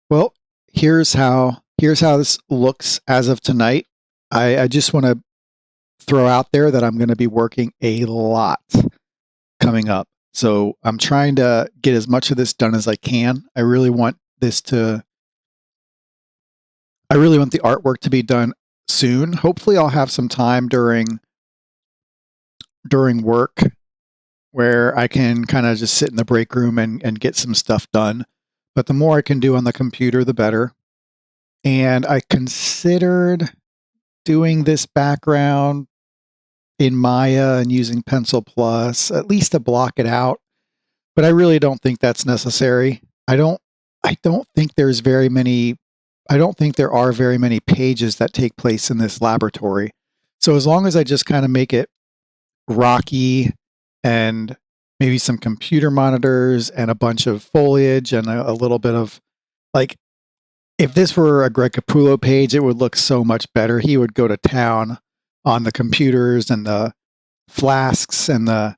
Well, here's how this looks as of tonight. I just want to throw out there that I'm going to be working a lot coming up. So I'm trying to get as much of this done as I can. I really want the artwork to be done soon. Hopefully I'll have some time during work where I can kind of just sit in the break room and get some stuff done. But the more I can do on the computer, the better. And I considered doing this background in Maya and using Pencil Plus, at least to block it out. But I really don't think that's necessary. I don't think there's very many I don't think there are very many pages that take place in this laboratory. So as long as I just kind of make it rocky and maybe some computer monitors and a bunch of foliage and a little bit of like if this were a Greg Capullo page, it would look so much better. He would go to town on the computers and the flasks and the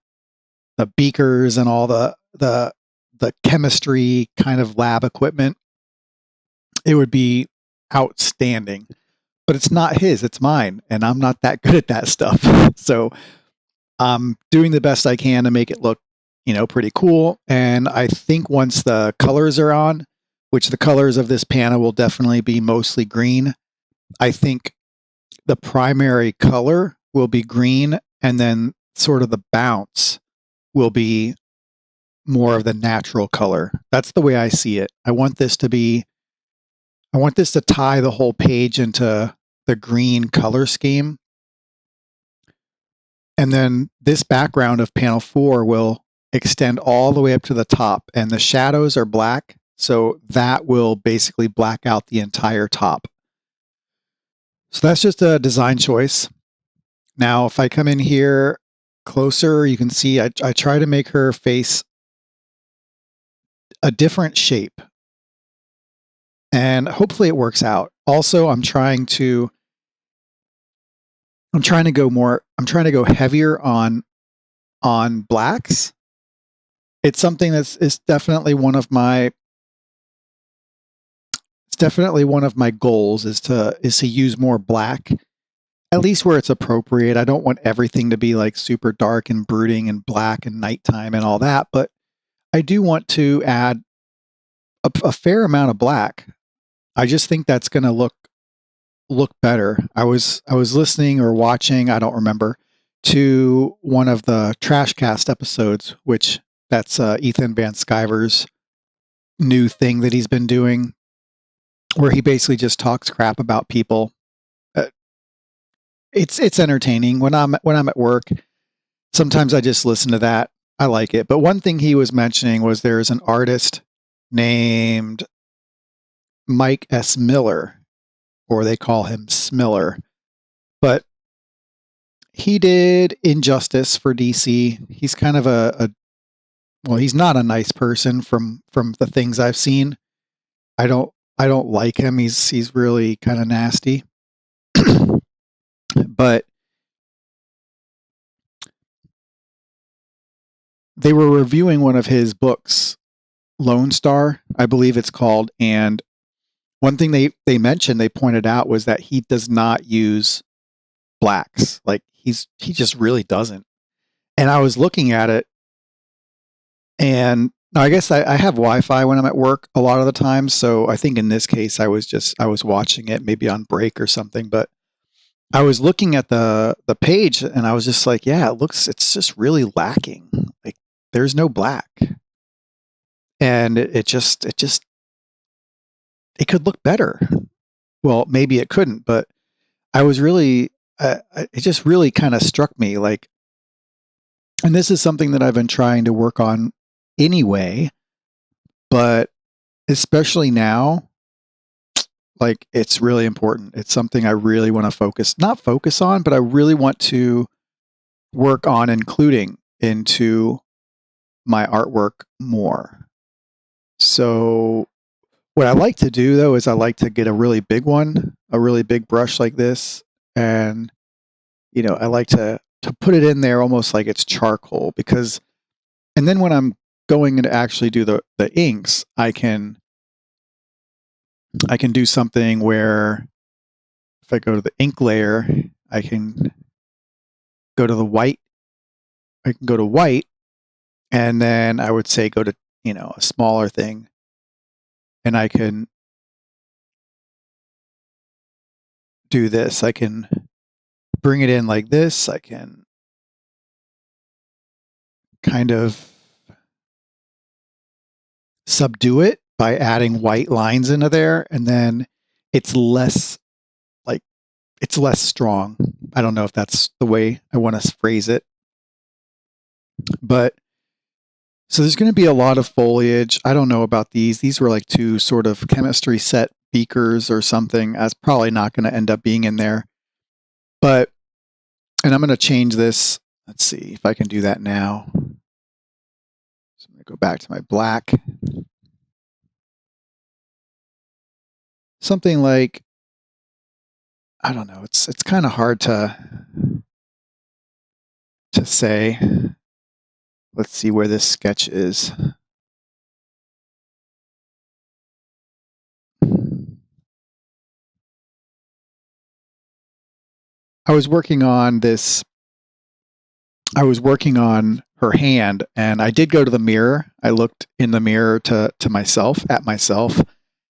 beakers and all the chemistry kind of lab equipment. It would be outstanding. But it's not his, it's mine, and I'm not that good at that stuff. So I'm doing the best I can to make it look, pretty cool. And I think once the colors are on, which the colors of this panel will definitely be mostly green, I think the primary color will be green, and then sort of the bounce will be more of the natural color. That's the way I see it. I want this to tie the whole page into the green color scheme. And then this background of panel 4 will extend all the way up to the top, and the shadows are black, so that will basically black out the entire top. So that's just a design choice. Now, if I come in here closer, you can see I try to make her face a different shape, and hopefully it works out. Also, I'm trying to go heavier on blacks. It's something is definitely one of my goals is to use more black, at least where it's appropriate. I don't want everything to be like super dark and brooding and black and nighttime and all that, but I do want to add a fair amount of black. I just think that's going to look better. I was listening or watching, I don't remember, to one of the Trashcast episodes, which that's Ethan Van Sciver's new thing that he's been doing, where he basically just talks crap about people. It's entertaining. When I'm at work, sometimes I just listen to that. I like it. But one thing he was mentioning was there's an artist named Mike S. Miller, or they call him Smiller. But he did Injustice for DC. He's kind of well, he's not a nice person from the things I've seen. I don't like him. He's really kind of nasty. But they were reviewing one of his books, Lone Star, I believe it's called, and one thing they mentioned, they pointed out, was that he does not use blacks. Like he just really doesn't. And I was looking at it, and I guess I have Wi-Fi when I'm at work a lot of the time, so I think in this case I was watching it maybe on break or something, but I was looking at the page and I was just like, yeah, it's just really lacking. Like there's no black. And it could look better. Well, maybe it couldn't, but I was really, it just really kind of struck me like, and this is something that I've been trying to work on anyway, but especially now, like it's really important. It's something I really want to not focus on, but I really want to work on including into my artwork more. So what I like to do though is I like to get a really big brush like this, and I like to put it in there almost like it's charcoal, because and then when I'm going to actually do the inks, I can I can do something where if I go to the ink layer, I can go to the white. I can go to white, and then I would say go to, a smaller thing, and I can do this. I can bring it in like this. I can kind of subdue it by adding white lines into there, and then it's less like it's less strong. I don't know if that's the way I want to phrase it, but so there's going to be a lot of foliage. I don't know about these. These were like two sort of chemistry set beakers or something. That's probably not going to end up being in there. But, and I'm going to change this. Let's see if I can do that now. So I'm going to go back to my black. Something like, I don't know. It's kind of hard to say. Let's see where this sketch is. I was working on this. I was working on her hand, and I did go to the mirror. I looked in the mirror to myself, at myself,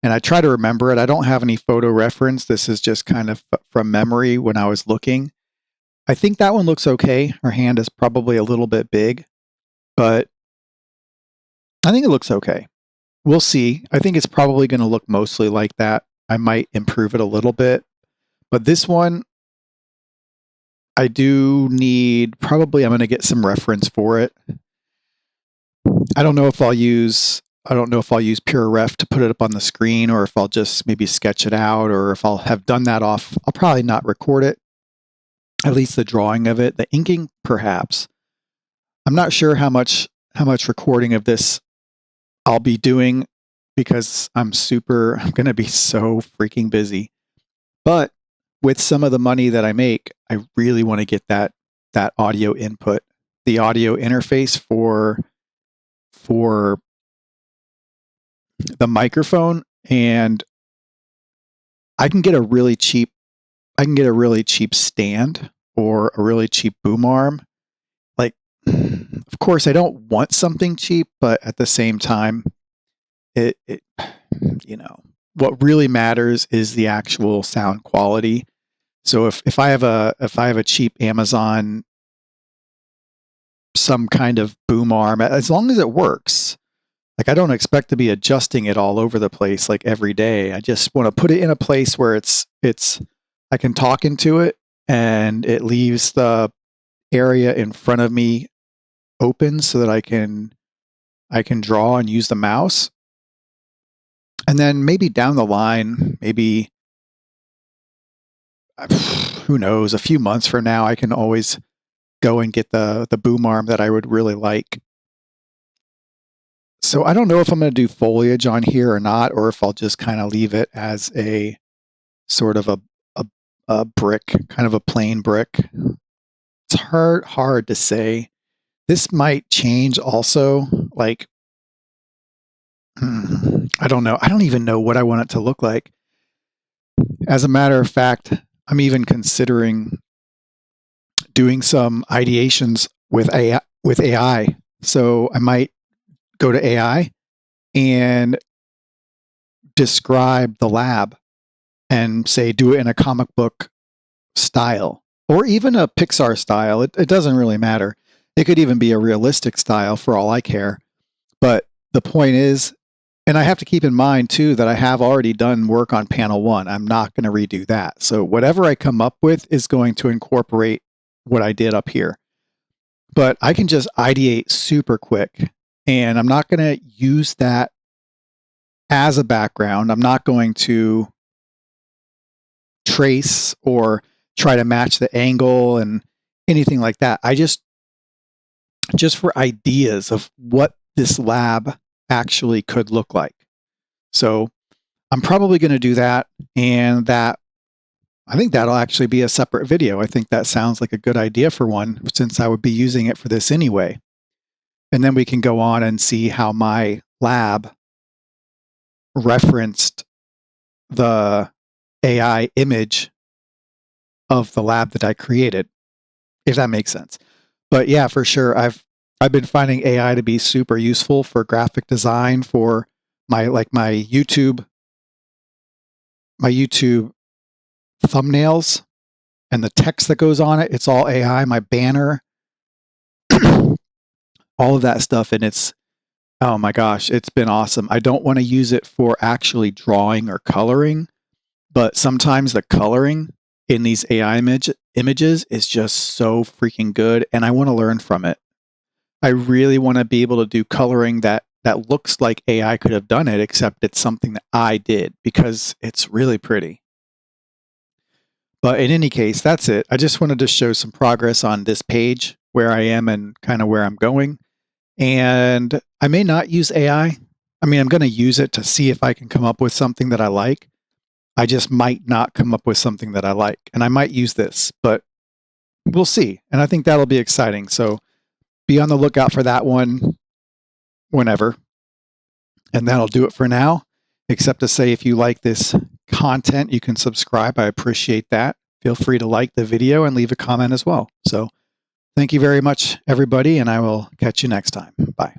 and I try to remember it. I don't have any photo reference. This is just kind of from memory when I was looking. I think that one looks okay. Her hand is probably a little bit big, but I think it looks okay. We'll see. I think it's probably going to look mostly like that. I might improve it a little bit, but this one, I do need, probably I'm going to get some reference for it. I don't know if I'll use Pure Ref to put it up on the screen, or if I'll just maybe sketch it out, or if I'll have done that off. I'll probably not record it, at least the drawing of it. The inking, perhaps. I'm not sure how much recording of this I'll be doing, because I'm going to be so freaking busy. But with some of the money that I make, I really want to get that audio input, the audio interface for the microphone, and I can get a really cheap stand or a really cheap boom arm. Like, of course I don't want something cheap, but at the same time, it what really matters is the actual sound quality. So if I have a cheap Amazon, some kind of boom arm, as long as it works, like I don't expect to be adjusting it all over the place like every day. I just want to put it in a place where it's I can talk into it, and it leaves the area in front of me open so that I can draw and use the mouse. And then maybe down the line, maybe who knows, a few months from now, I can always go and get the boom arm that I would really like. So I don't know if I'm going to do foliage on here or not, or if I'll just kind of leave it as a sort of a brick, kind of a plain brick. It's hard to say. This might change also. Like, I don't know. I don't even know what I want it to look like. As a matter of fact, I'm even considering doing some ideations with AI. So I might go to AI and describe the lab and say, do it in a comic book style, or even a Pixar style. It doesn't really matter. It could even be a realistic style for all I care. But the point is, and I have to keep in mind too, that I have already done work on panel 1. I'm not going to redo that. So whatever I come up with is going to incorporate what I did up here. But I can just ideate super quick, and I'm not going to use that as a background. I'm not going to trace or try to match the angle and anything like that. I just for ideas of what this lab actually could look like. So I'm probably going to do that, and I think that'll actually be a separate video. I think that sounds like a good idea for one, since I would be using it for this anyway. And then we can go on and see how my lab referenced the AI image of the lab that I created, if that makes sense. But yeah, for sure, I've been finding AI to be super useful for graphic design, for my YouTube thumbnails and the text that goes on it. It's all AI. My banner, all of that stuff, and it's, oh my gosh, it's been awesome. I don't want to use it for actually drawing or coloring, but sometimes the coloring in these AI images is just so freaking good, and I want to learn from it. I really want to be able to do coloring that looks like AI could have done it, except it's something that I did, because it's really pretty. But in any case, that's it. I just wanted to show some progress on this page, where I am and kind of where I'm going. And I may not use AI. I mean, I'm going to use it to see if I can come up with something that I like. I just might not come up with something that I like. And I might use this, but we'll see. And I think that'll be exciting. So be on the lookout for that one whenever. And that'll do it for now, except to say, if you like this content, you can subscribe. I appreciate that. Feel free to like the video and leave a comment as well. So thank you very much, everybody, and I will catch you next time. Bye.